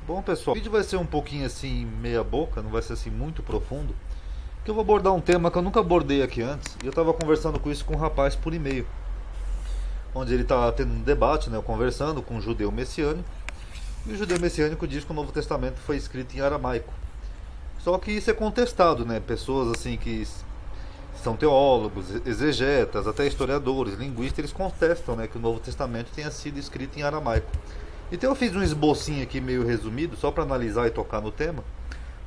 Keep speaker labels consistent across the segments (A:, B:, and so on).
A: Bom, pessoal, o vídeo vai ser um pouquinho assim, meia boca, não vai ser assim muito profundo, que eu vou abordar um tema que eu nunca abordei aqui antes, e eu estava conversando com isso com um rapaz por e-mail, onde ele está tendo um debate, né, conversando com um judeu messiânico, e o judeu messiânico diz que o Novo Testamento foi escrito em aramaico. Só que isso é contestado, né, pessoas assim que são teólogos, exegetas, até historiadores, linguistas, eles contestam, né, que o Novo Testamento tenha sido escrito em aramaico. Então eu fiz um esbocinho aqui meio resumido, só para analisar e tocar no tema.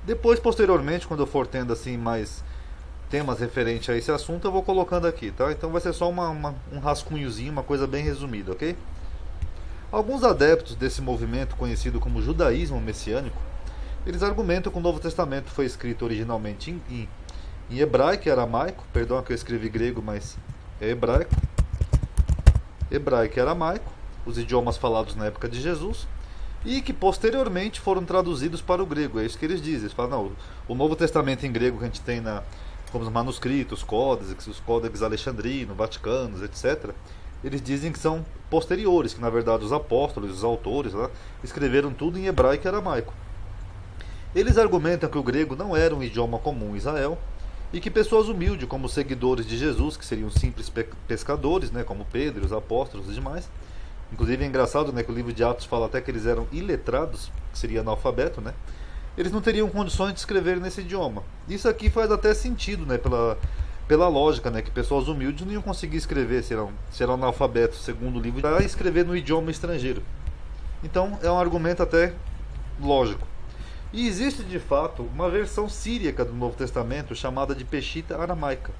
A: Depois, posteriormente, quando eu for tendo assim mais temas referentes a esse assunto, eu vou colocando aqui, tá? Então vai ser só um rascunhozinho, uma coisa bem resumida, ok? Alguns adeptos desse movimento conhecido como judaísmo messiânico, eles argumentam que o Novo Testamento foi escrito originalmente em hebraico e aramaico, perdão que eu escrevi grego, mas é hebraico, hebraico e aramaico, os idiomas falados na época de Jesus, e que posteriormente foram traduzidos para o grego. É isso que eles dizem. Eles falam, não, o Novo Testamento em grego que a gente tem como os manuscritos, os códex alexandrinos, vaticanos, etc., eles dizem que são posteriores, que na verdade os apóstolos, os autores lá, escreveram tudo em hebraico e aramaico. Eles argumentam que o grego não era um idioma comum em Israel, e que pessoas humildes, como os seguidores de Jesus, que seriam simples pescadores, né, como Pedro, os apóstolos e demais. Inclusive é engraçado, né, que o livro de Atos fala até que eles eram iletrados, que seria analfabeto, né? Eles não teriam condições de escrever nesse idioma. Isso aqui faz até sentido, né, pela lógica, né, que pessoas humildes não iam conseguir escrever, se eram analfabetos, segundo o livro, para escrever no idioma estrangeiro. Então é um argumento até lógico. E existe de fato uma versão síriaca do Novo Testamento chamada de Peshitta aramaica.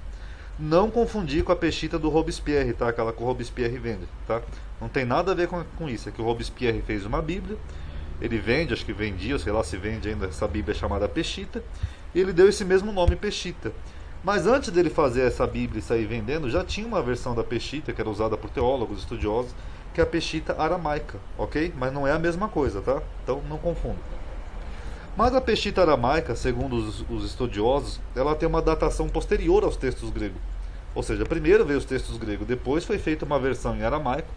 A: Não confundir com a Peshitta do Robespierre, tá? Aquela que o Robespierre vende, tá? Não tem nada a ver com isso. É que o Robespierre fez uma Bíblia, ele vende, acho que vendia, sei lá se vende ainda, essa Bíblia chamada Peshitta, e ele deu esse mesmo nome Peshitta. Mas antes dele fazer essa Bíblia e sair vendendo, já tinha uma versão da Peshitta, que era usada por teólogos, estudiosos, que é a Peshitta aramaica, ok? Mas não é a mesma coisa, tá? Então não confunda. Mas a Peshitta aramaica, segundo os estudiosos, ela tem uma datação posterior aos textos gregos. Ou seja, primeiro veio os textos gregos, depois foi feita uma versão em aramaico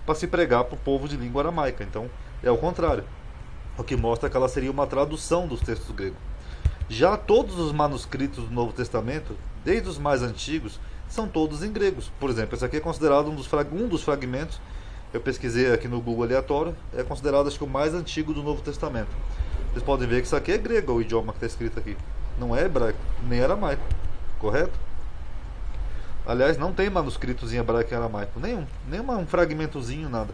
A: para se pregar para o povo de língua aramaica. Então é o contrário, o que mostra que ela seria uma tradução dos textos gregos. Já todos os manuscritos do Novo Testamento, desde os mais antigos, são todos em gregos. Por exemplo, esse aqui é considerado um dos fragmentos, eu pesquisei aqui no Google aleatório, é considerado acho que o mais antigo do Novo Testamento. Vocês podem ver que isso aqui é grego, o idioma que está escrito aqui. Não é hebraico, nem aramaico. Correto? Aliás, não tem manuscritos em hebraico e aramaico. Nem um fragmentozinho, nada.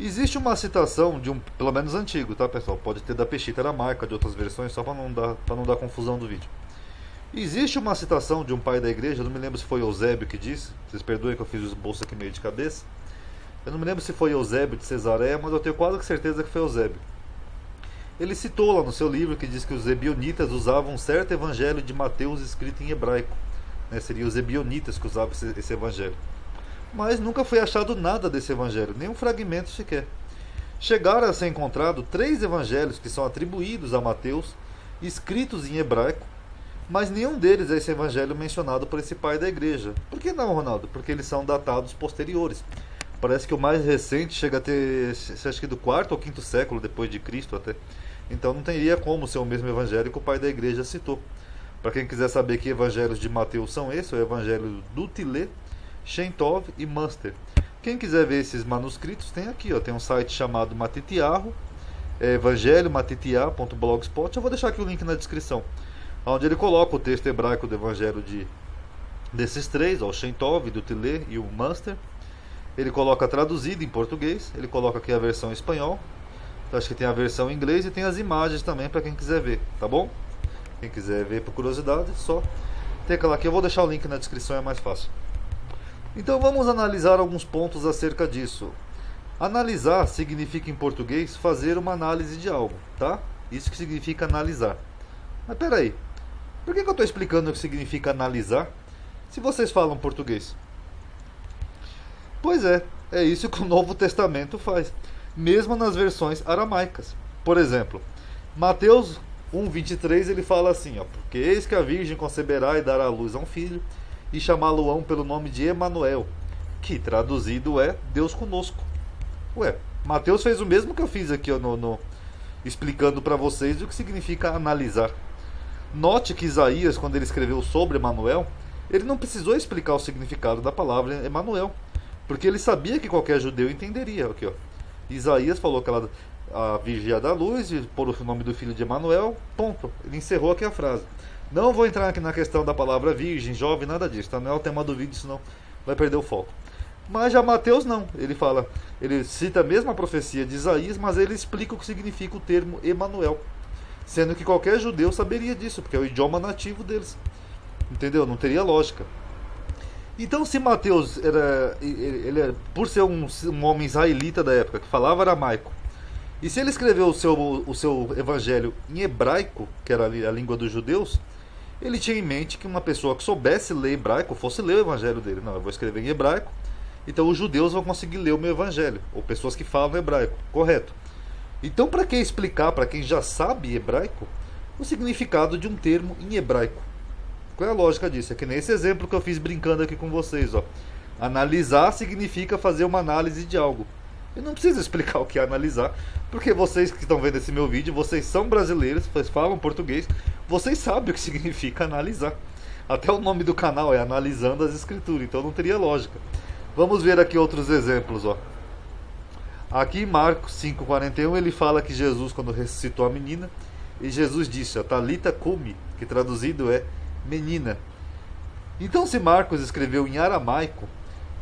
A: Existe uma citação de pelo menos antigo, tá, pessoal? Pode ter da Peshitta aramaica, de outras versões, só para não dar confusão do vídeo. Existe uma citação de um pai da igreja, não me lembro se foi Eusébio que disse. Vocês perdoem que eu fiz o esboço aqui meio de cabeça. Eu não me lembro se foi Eusébio de Cesareia, mas eu tenho quase certeza que foi Eusébio. Ele citou lá no seu livro que diz que os ebionitas usavam um certo evangelho de Mateus escrito em hebraico. Né? Seriam os ebionitas que usavam esse evangelho. Mas nunca foi achado nada desse evangelho, nem um fragmento sequer. Chegaram a ser encontrados 3 evangelhos que são atribuídos a Mateus, escritos em hebraico, mas nenhum deles é esse evangelho mencionado por esse pai da igreja. Por que não, Ronaldo? Porque eles são datados posteriores. Parece que o mais recente chega a ter, acho que do 4º ou 5º século depois de Cristo até. Então não teria como ser o mesmo evangelho que o pai da igreja citou. Para quem quiser saber que evangelhos de Mateus são esses, é o evangelho do Tillet, Shentov e Munster. Quem quiser ver esses manuscritos, tem aqui, ó, tem um site chamado Matitiahu, evangelho.matitiah.blogspot. Eu vou deixar aqui o link na descrição, onde ele coloca o texto hebraico do evangelho desses 3, ó, o Shentov, do Tillet e o Munster. Ele coloca traduzido em português, ele coloca aqui a versão em espanhol. Então, acho que tem a versão em inglês e tem as imagens também para quem quiser ver, tá bom? Quem quiser ver por curiosidade, só tecla aqui, eu vou deixar o link na descrição, é mais fácil. Então vamos analisar alguns pontos acerca disso. Analisar significa em português fazer uma análise de algo, tá? Isso que significa analisar. Mas peraí, por que eu estou explicando o que significa analisar se vocês falam português? Pois é isso que o Novo Testamento faz, mesmo nas versões aramaicas. Por exemplo, Mateus 1:23 ele fala assim, ó, porque eis que a virgem conceberá e dará à luz a um filho, e chamá-lo-ão pelo nome de Emanuel, que traduzido é Deus conosco. Ué, Mateus fez o mesmo que eu fiz aqui, ó, explicando para vocês o que significa analisar. Note que Isaías, quando ele escreveu sobre Emanuel, ele não precisou explicar o significado da palavra Emanuel, porque ele sabia que qualquer judeu entenderia. Aqui, ó. Isaías falou que ela a virgem ia dar luz e pôr o nome do filho de Emanuel, ponto. Ele encerrou aqui a frase. Não vou entrar aqui na questão da palavra virgem, jovem, nada disso, tá? Não é o tema do vídeo, senão vai perder o foco. Mas já Mateus não, ele fala, ele cita a mesma profecia de Isaías, mas ele explica o que significa o termo Emanuel, sendo que qualquer judeu saberia disso, porque é o idioma nativo deles. Entendeu? Não teria lógica. Então, se Mateus ele por ser um homem israelita da época, que falava aramaico, e se ele escreveu o seu evangelho em hebraico, que era a língua dos judeus, ele tinha em mente que uma pessoa que soubesse ler hebraico fosse ler o evangelho dele. Não, eu vou escrever em hebraico, então os judeus vão conseguir ler o meu evangelho, ou pessoas que falam hebraico, correto? Então, para que explicar para quem já sabe hebraico o significado de um termo em hebraico? Qual é a lógica disso? É que nem esse exemplo que eu fiz brincando aqui com vocês, ó. Analisar significa fazer uma análise de algo. Eu não preciso explicar o que é analisar, porque vocês que estão vendo esse meu vídeo, vocês são brasileiros, vocês falam português, vocês sabem o que significa analisar. Até o nome do canal é Analisando as Escrituras, então não teria lógica. Vamos ver aqui outros exemplos, ó. Aqui em Marcos 5,41 ele fala que Jesus, quando ressuscitou a menina, e Jesus disse, ó, Talita cumi, que traduzido é menina. Então, se Marcos escreveu em aramaico,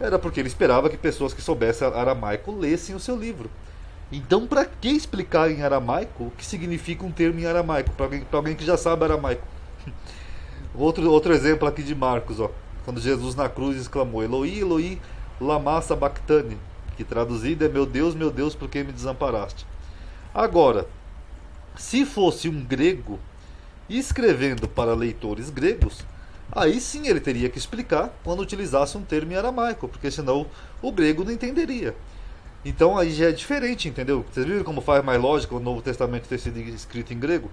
A: era porque ele esperava que pessoas que soubessem aramaico lessem o seu livro. Então, para que explicar em aramaico o que significa um termo em aramaico? Para alguém que já sabe aramaico. Outro exemplo aqui de Marcos, ó, quando Jesus na cruz exclamou, Eloi, Eloi, lama sabachthani, que traduzido é meu Deus, por que me desamparaste? Agora, se fosse um grego escrevendo para leitores gregos, aí sim ele teria que explicar quando utilizasse um termo em aramaico, porque senão o grego não entenderia. Então aí já é diferente, entendeu? Vocês viram como faz mais lógica o Novo Testamento ter sido escrito em grego?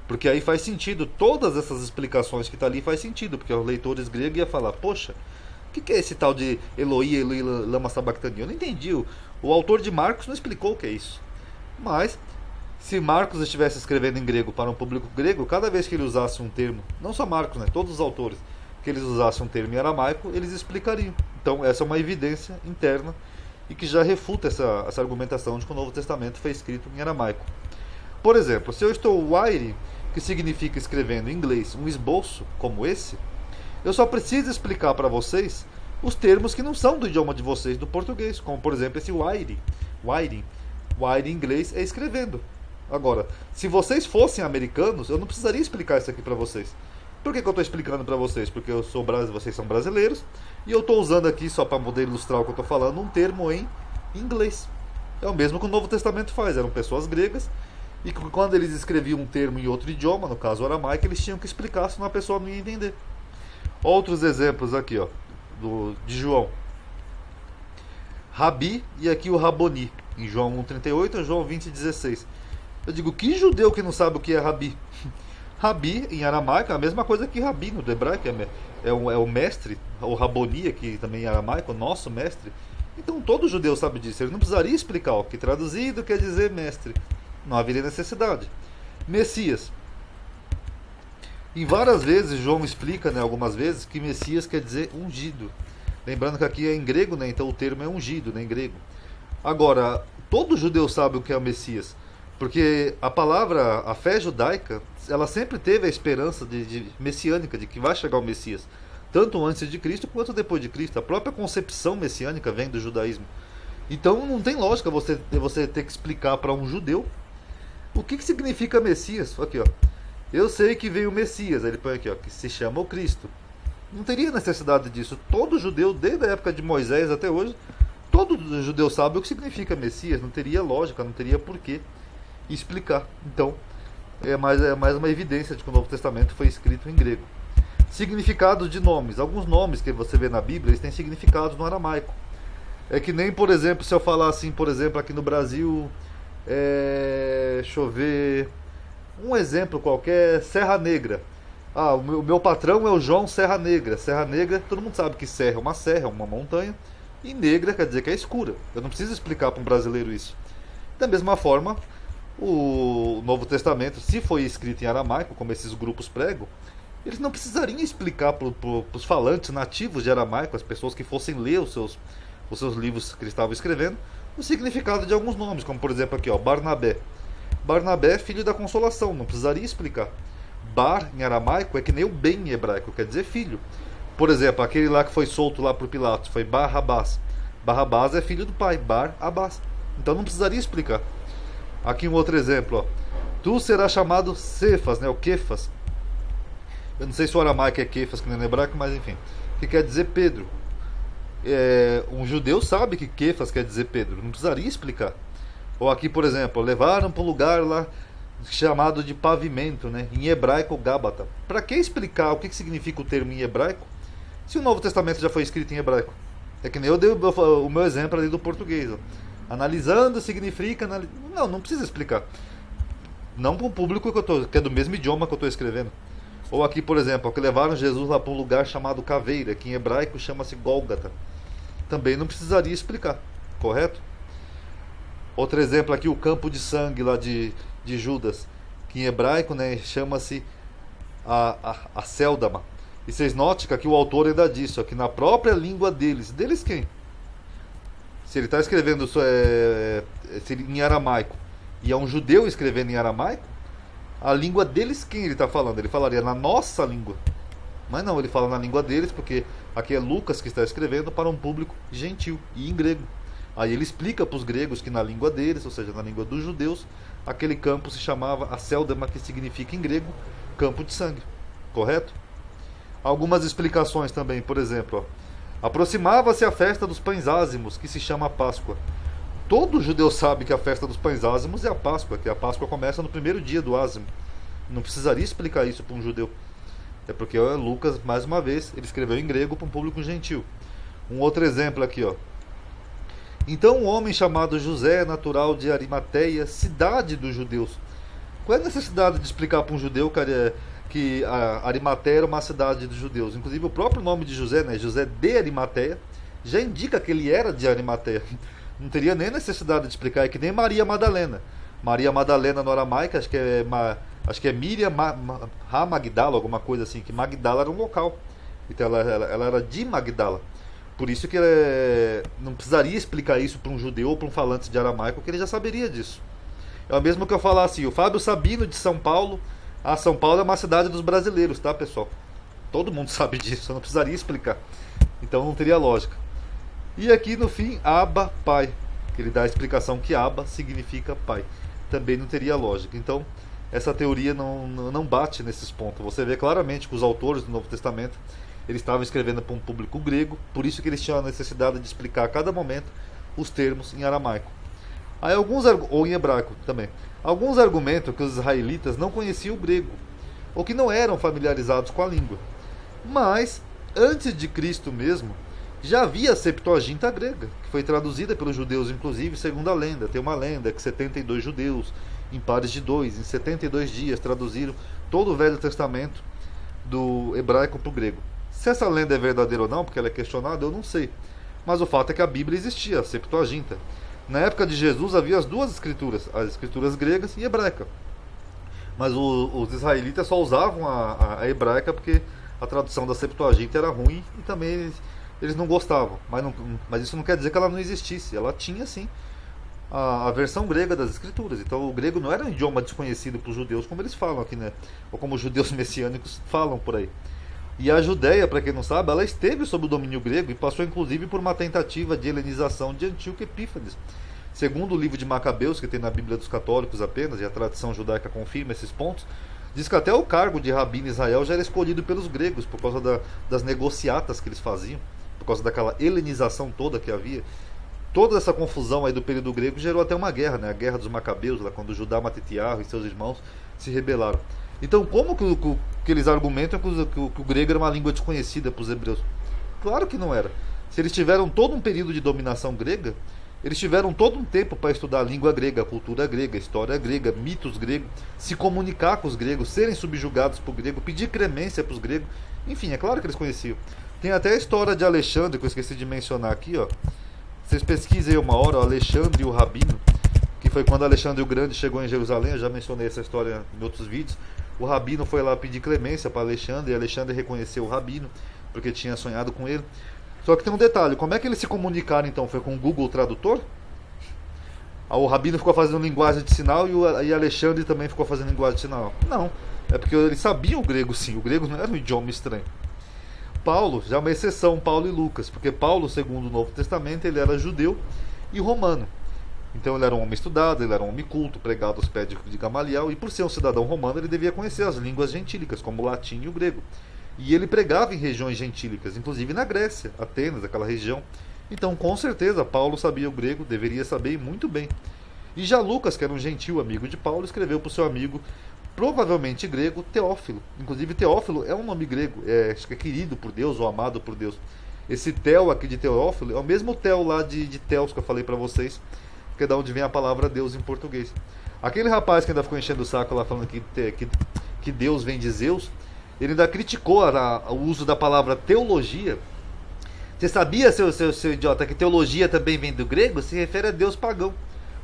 A: Porque aí faz sentido, todas essas explicações que está ali faz sentido, porque os leitores gregos iam falar, poxa, o que é esse tal de Eloi, Eloi, lama sabachthani? Eu não entendi, o autor de Marcos não explicou o que é isso. Mas, se Marcos estivesse escrevendo em grego para um público grego, cada vez que ele usasse um termo, não só Marcos, né, todos os autores, que eles usassem um termo em aramaico, eles explicariam. Então essa é uma evidência interna e que já refuta essa argumentação de que o Novo Testamento foi escrito em aramaico. Por exemplo, se eu estou writing, que significa escrevendo em inglês um esboço como esse, eu só preciso explicar para vocês os termos que não são do idioma de vocês, do português, como por exemplo esse writing. Writing em inglês é escrevendo. Agora, se vocês fossem americanos, eu não precisaria explicar isso aqui para vocês. Por que eu estou explicando para vocês? Porque vocês são brasileiros e eu estou usando aqui, só para poder ilustrar o que eu estou falando, um termo em inglês. É o mesmo que o Novo Testamento faz. Eram pessoas gregas e quando eles escreviam um termo em outro idioma, no caso o aramaico, eles tinham que explicar, senão a pessoa não ia entender. Outros exemplos aqui, ó, de João. Rabi e aqui o Raboni, em João 1,38 e João 20,16. Eu digo, que judeu que não sabe o que é Rabi? Rabi, em aramaico, é a mesma coisa que Rabi no hebraico, é o mestre, o Raboni, que também em aramaico, o nosso mestre. Então todo judeu sabe disso, ele não precisaria explicar, ó, que traduzido quer dizer mestre. Não haveria necessidade. Messias. Em várias vezes, João explica, né, algumas vezes, que Messias quer dizer ungido. Lembrando que aqui é em grego, né, então o termo é ungido, né, em grego. Agora, todo judeu sabe o que é o Messias. Porque a palavra, a fé judaica, ela sempre teve a esperança messiânica, de que vai chegar o Messias. Tanto antes de Cristo quanto depois de Cristo. A própria concepção messiânica vem do judaísmo. Então não tem lógica você ter que explicar para um judeu o que significa Messias. Aqui, ó. Eu sei que veio o Messias, aí ele põe aqui, ó, que se chama o Cristo. Não teria necessidade disso. Todo judeu, desde a época de Moisés até hoje, todo judeu sabe o que significa Messias. Não teria lógica, não teria porquê explicar. Então, é mais uma evidência de que o Novo Testamento foi escrito em grego. Significados de nomes. Alguns nomes que você vê na Bíblia, eles têm significados no aramaico. É que nem, por exemplo, se eu falar assim, por exemplo, aqui no Brasil, deixa eu ver, um exemplo qualquer, Serra Negra. Ah, o meu patrão é o João Serra Negra. Serra Negra, todo mundo sabe que serra, é uma montanha, e negra quer dizer que é escura. Eu não preciso explicar para um brasileiro isso. Da mesma forma, o Novo Testamento, se foi escrito em aramaico, como esses grupos pregam, eles não precisariam explicar para os falantes nativos de aramaico, as pessoas que fossem ler os seus livros que eles estavam escrevendo, o significado de alguns nomes, como por exemplo aqui, ó, Barnabé. Barnabé é filho da consolação, não precisaria explicar. Bar em aramaico é que nem o bem em hebraico, quer dizer filho. Por exemplo, aquele lá que foi solto lá por Pilatos foi Barrabás. Barrabás é filho do pai, Bar-Abás. Então não precisaria explicar. Aqui um outro exemplo, ó. Tu serás chamado Cefas, né, o Kefas. Eu não sei se o aramaico é Kefas, que nem no hebraico, mas enfim. Que quer dizer Pedro. Um judeu sabe que Kefas quer dizer Pedro, não precisaria explicar. Ou aqui, por exemplo, levaram para um lugar lá chamado de pavimento, né? Em hebraico, Gábata. Para que explicar o que significa o termo em hebraico, se o Novo Testamento já foi escrito em hebraico? É que nem eu dei o meu exemplo ali do português. Ó. Analisando significa... Não precisa explicar. Não para o público que é do mesmo idioma que eu estou escrevendo. Ou aqui, por exemplo, que levaram Jesus lá para um lugar chamado Caveira, que em hebraico chama-se Gólgata. Também não precisaria explicar, correto? Outro exemplo aqui, o campo de sangue lá de Judas, que em hebraico, né, chama-se a Céldama. E vocês notem que aqui o autor ainda disse, ó, que na própria língua deles quem? Se ele está escrevendo em aramaico, e é um judeu escrevendo em aramaico, a língua deles quem ele está falando? Ele falaria na nossa língua. Mas não, ele fala na língua deles, porque aqui é Lucas que está escrevendo para um público gentil e em grego. Aí ele explica para os gregos que na língua deles, ou seja, na língua dos judeus, aquele campo se chamava a Céldama, que significa em grego campo de sangue. Correto? Algumas explicações também, por exemplo, ó, aproximava-se a festa dos pães ázimos, que se chama Páscoa. Todo judeu sabe que a festa dos pães ázimos é a Páscoa, que a Páscoa começa no primeiro dia do ázimo. Não precisaria explicar isso para um judeu. É porque Lucas, mais uma vez, ele escreveu em grego para um público gentil. Um outro exemplo aqui, ó. Então um homem chamado José, natural de Arimateia, cidade dos judeus. Qual é a necessidade de explicar para um judeu que a Arimateia era uma cidade dos judeus? Inclusive o próprio nome de José, né, José de Arimateia, já indica que ele era de Arimateia. Não teria nem necessidade de explicar, é que nem Maria Madalena. Maria Madalena no aramaico, acho que é Miriam Magdala, alguma coisa assim, que Magdala era um local. Então ela era de Magdala. Por isso que não precisaria explicar isso para um judeu ou para um falante de aramaico, que ele já saberia disso. É o mesmo que eu falar assim, o Fábio Sabino de São Paulo. São Paulo é uma cidade dos brasileiros, tá, pessoal? Todo mundo sabe disso, eu não precisaria explicar. Então não teria lógica. E aqui no fim, Abba, pai. Que ele dá a explicação que Abba significa pai. Também não teria lógica. Então, essa teoria não bate nesses pontos. Você vê claramente que os autores do Novo Testamento eles estavam escrevendo para um público grego, por isso que eles tinham a necessidade de explicar a cada momento os termos em aramaico. Aí ou em hebraico também. Alguns argumentam que os israelitas não conheciam o grego, ou que não eram familiarizados com a língua. Mas, antes de Cristo mesmo, já havia a Septuaginta grega, que foi traduzida pelos judeus, inclusive, segundo a lenda. Tem uma lenda que 72 judeus, em pares de 2, em 72 dias, traduziram todo o Velho Testamento do hebraico para o grego. Se essa lenda é verdadeira ou não, porque ela é questionada, eu não sei. Mas o fato é que a Bíblia existia, a Septuaginta. Na época de Jesus havia as duas escrituras, as escrituras gregas e hebraica. Mas os israelitas só usavam a hebraica porque a tradução da Septuaginta era ruim e também eles não gostavam. Mas isso não quer dizer que ela não existisse. Ela tinha sim a versão grega das escrituras. Então o grego não era um idioma desconhecido para os judeus, como eles falam aqui, né? Ou como os judeus messiânicos falam por aí. E a Judéia, para quem não sabe, ela esteve sob o domínio grego e passou inclusive por uma tentativa de helenização de Antíoco Epífanes. Segundo o livro de Macabeus, que tem na Bíblia dos Católicos apenas, e a tradição judaica confirma esses pontos, diz que até o cargo de rabino em Israel já era escolhido pelos gregos, por causa das negociatas que eles faziam, por causa daquela helenização toda que havia. Toda essa confusão aí do período grego gerou até uma guerra, né? A guerra dos Macabeus, lá quando Judá Matitiarro e seus irmãos se rebelaram. Então, como que eles argumentam que o grego era uma língua desconhecida para os hebreus? Claro que não era. Se eles tiveram todo um período de dominação grega, eles tiveram todo um tempo para estudar a língua grega, a cultura grega, a história grega, mitos gregos, se comunicar com os gregos, serem subjugados por grego, pedir cremência para os gregos. Enfim, é claro que eles conheciam. Tem até a história de Alexandre, que eu esqueci de mencionar aqui, ó. Vocês pesquisem aí uma hora, o Alexandre e o Rabino, que foi quando Alexandre o Grande chegou em Jerusalém. Eu já mencionei essa história em outros vídeos. O rabino foi lá pedir clemência para Alexandre, e Alexandre reconheceu o rabino, porque tinha sonhado com ele. Só que tem um detalhe, como é que eles se comunicaram então? Foi com o Google Tradutor? O rabino ficou fazendo linguagem de sinal e Alexandre também ficou fazendo linguagem de sinal? Não, é porque eles sabiam o grego sim, o grego não era um idioma estranho. Paulo, já é uma exceção, Paulo e Lucas, porque Paulo, segundo o Novo Testamento, ele era judeu e romano. Então ele era um homem estudado, ele era um homem culto, pregado aos pés de Gamaliel, e por ser um cidadão romano ele devia conhecer as línguas gentílicas, como o latim e o grego. E ele pregava em regiões gentílicas, inclusive na Grécia, Atenas, aquela região. Então com certeza Paulo sabia o grego, deveria saber e muito bem. E já Lucas, que era um gentil amigo de Paulo, escreveu para o seu amigo, provavelmente grego, Teófilo. Inclusive Teófilo é um nome grego, acho que é querido por Deus ou amado por Deus. Esse Teo aqui de Teófilo é o mesmo Teo lá de Teos que eu falei para vocês, que é da onde vem a palavra Deus em português. Aquele rapaz que ainda ficou enchendo o saco lá falando que Deus vem de Zeus, ele ainda criticou o uso da palavra teologia. Você sabia, seu idiota, que teologia também vem do grego? Se refere a Deus pagão.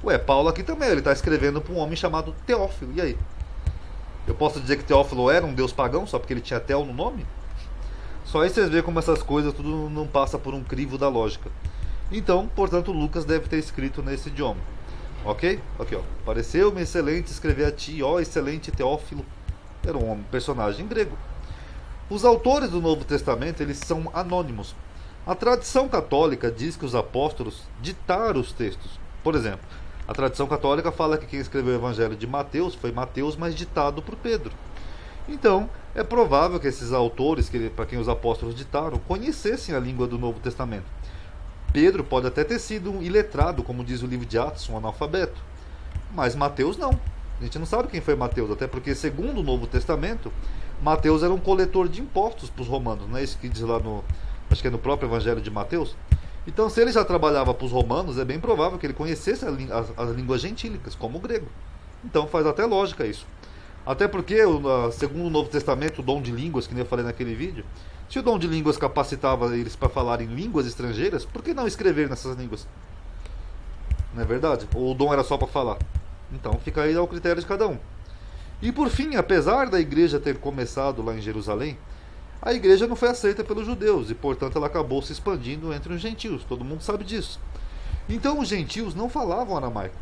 A: Ué, Paulo aqui também, ele está escrevendo para um homem chamado Teófilo. E aí? Eu posso dizer que Teófilo era um deus pagão só porque ele tinha Teo no nome? Só aí vocês veem como essas coisas tudo não passa por um crivo da lógica. Então, portanto, Lucas deve ter escrito nesse idioma. Ok? Aqui, ó. Pareceu-me excelente escrever a ti, ó excelente Teófilo. Era um personagem grego. Os autores do Novo Testamento, eles são anônimos. A tradição católica diz que os apóstolos ditaram os textos. Por exemplo, a tradição católica fala que quem escreveu o Evangelho de Mateus foi Mateus, mas ditado por Pedro. Então, é provável que esses autores, para quem os apóstolos ditaram, conhecessem a língua do Novo Testamento. Pedro pode até ter sido um iletrado, como diz o livro de Atos, um analfabeto. Mas Mateus não. A gente não sabe quem foi Mateus, até porque, segundo o Novo Testamento, Mateus era um coletor de impostos para os romanos. Não é isso que diz lá acho que é no próprio Evangelho de Mateus? Então, se ele já trabalhava para os romanos, é bem provável que ele conhecesse as línguas gentílicas, como o grego. Então, faz até lógica isso. Até porque, segundo o Novo Testamento, o dom de línguas, que nem eu falei naquele vídeo, se o dom de línguas capacitava eles para falar em línguas estrangeiras, por que não escrever nessas línguas? Não é verdade? Ou o dom era só para falar? Então, fica aí ao critério de cada um. E por fim, apesar da igreja ter começado lá em Jerusalém, a igreja não foi aceita pelos judeus e, portanto, ela acabou se expandindo entre os gentios. Todo mundo sabe disso. Então, os gentios não falavam aramaico,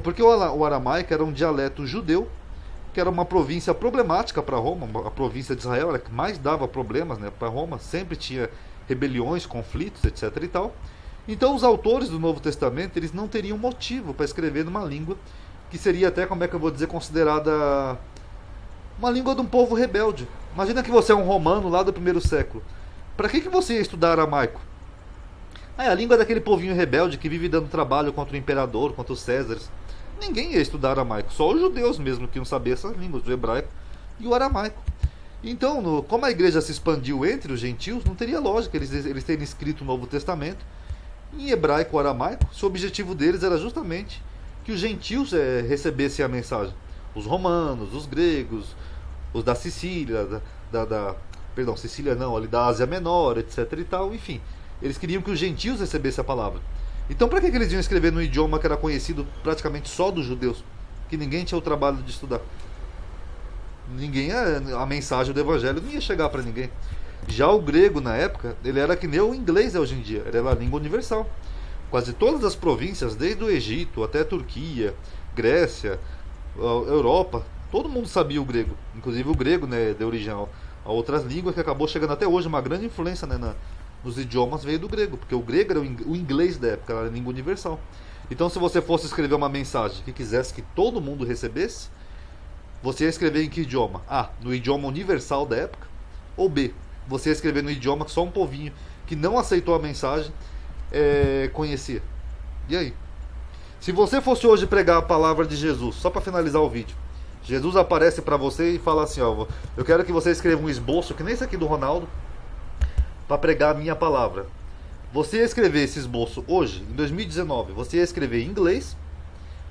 A: porque o aramaico era um dialeto judeu, que era uma província problemática para Roma. A província de Israel era que mais dava problemas, né, para Roma. Sempre tinha rebeliões, conflitos, etc. e tal. Então, os autores do Novo Testamento, eles não teriam motivo para escrever numa língua que seria até, como é que eu vou dizer, considerada uma língua de um povo rebelde. Imagina que você é um romano lá do primeiro século. Para que você ia estudar aramaico? É a língua daquele povinho rebelde que vive dando trabalho contra o imperador, contra os Césares. Ninguém ia estudar aramaico, só os judeus mesmo que iam saber essas línguas, o hebraico e o aramaico. Então, como a igreja se expandiu entre os gentios, não teria lógica eles terem escrito o Novo Testamento em hebraico ou aramaico, se o objetivo deles era justamente que os gentios recebessem a mensagem. Os romanos, os gregos, os da Sicília, perdão, Sicília não, ali da Ásia Menor, etc e tal, enfim. Eles queriam que os gentios recebessem a palavra. Então, para que eles iam escrever num idioma que era conhecido praticamente só dos judeus? Que ninguém tinha o trabalho de estudar. A mensagem do evangelho não ia chegar para ninguém. Já o grego, na época, ele era que nem o inglês é hoje em dia. Ele era a língua universal. Quase todas as províncias, desde o Egito até a Turquia, Grécia, a Europa, todo mundo sabia o grego. Inclusive o grego, né, deu origem a outras línguas que acabou chegando até hoje. Uma grande influência, né, nos idiomas veio do grego, porque o grego era o inglês da época, era a língua universal. Então, se você fosse escrever uma mensagem que quisesse que todo mundo recebesse, você ia escrever em que idioma? A, no idioma universal da época, ou B, você ia escrever no idioma que só um povinho que não aceitou a mensagem conhecia. E aí? Se você fosse hoje pregar a palavra de Jesus, só para finalizar o vídeo, Jesus aparece para você e fala assim, ó, eu quero que você escreva um esboço, que nem esse aqui do Ronaldo, para pregar a minha palavra. Você ia escrever esse esboço hoje, em 2019, você ia escrever em inglês,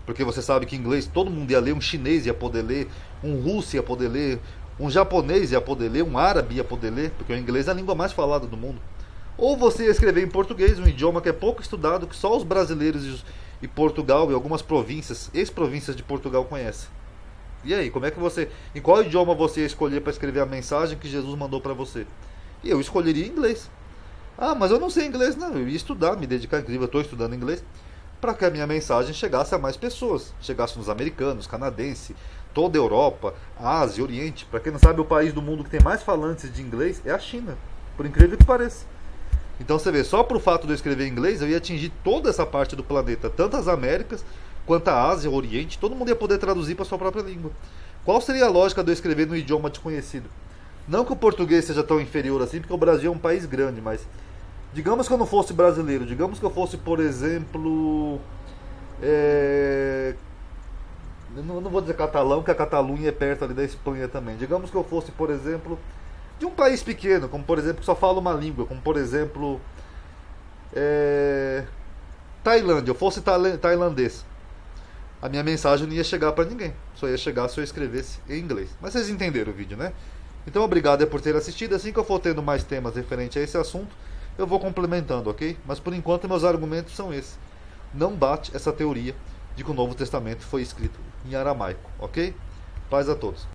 A: porque você sabe que em inglês todo mundo ia ler, um chinês ia poder ler, um russo ia poder ler, um japonês ia poder ler, um árabe ia poder ler, porque o inglês é a língua mais falada do mundo. Ou você ia escrever em português, um idioma que é pouco estudado, que só os brasileiros e Portugal e algumas províncias, ex-províncias de Portugal conhecem. E aí, como é que você, em qual idioma você ia escolher para escrever a mensagem que Jesus mandou para você? E eu escolheria inglês. Ah, mas eu não sei inglês, não. Eu ia estudar, me dedicar, incrível, eu estou estudando inglês para que a minha mensagem chegasse a mais pessoas, chegasse nos americanos, canadenses, toda a Europa, Ásia, Oriente. Para quem não sabe, o país do mundo que tem mais falantes de inglês é a China, por incrível que pareça. Então você vê, só pro fato de eu escrever em inglês, eu ia atingir toda essa parte do planeta, tanto as Américas quanto a Ásia, o Oriente, todo mundo ia poder traduzir para sua própria língua. Qual seria a lógica de eu escrever no idioma desconhecido? Não que o português seja tão inferior assim, porque o Brasil é um país grande, mas digamos que eu não fosse brasileiro, digamos que eu fosse, por exemplo, eu não vou dizer catalão, que a Catalunha é perto ali da Espanha também. Digamos que eu fosse, por exemplo, de um país pequeno, como por exemplo, que só fala uma língua, como por exemplo, Tailândia, eu fosse tailandês. A minha mensagem não ia chegar para ninguém, só ia chegar se eu escrevesse em inglês. Mas vocês entenderam o vídeo, né? Então obrigado por ter assistido. Assim que eu for tendo mais temas referentes a esse assunto, eu vou complementando, ok? Mas por enquanto meus argumentos são esses. Não bate essa teoria de que o Novo Testamento foi escrito em aramaico, ok? Paz a todos.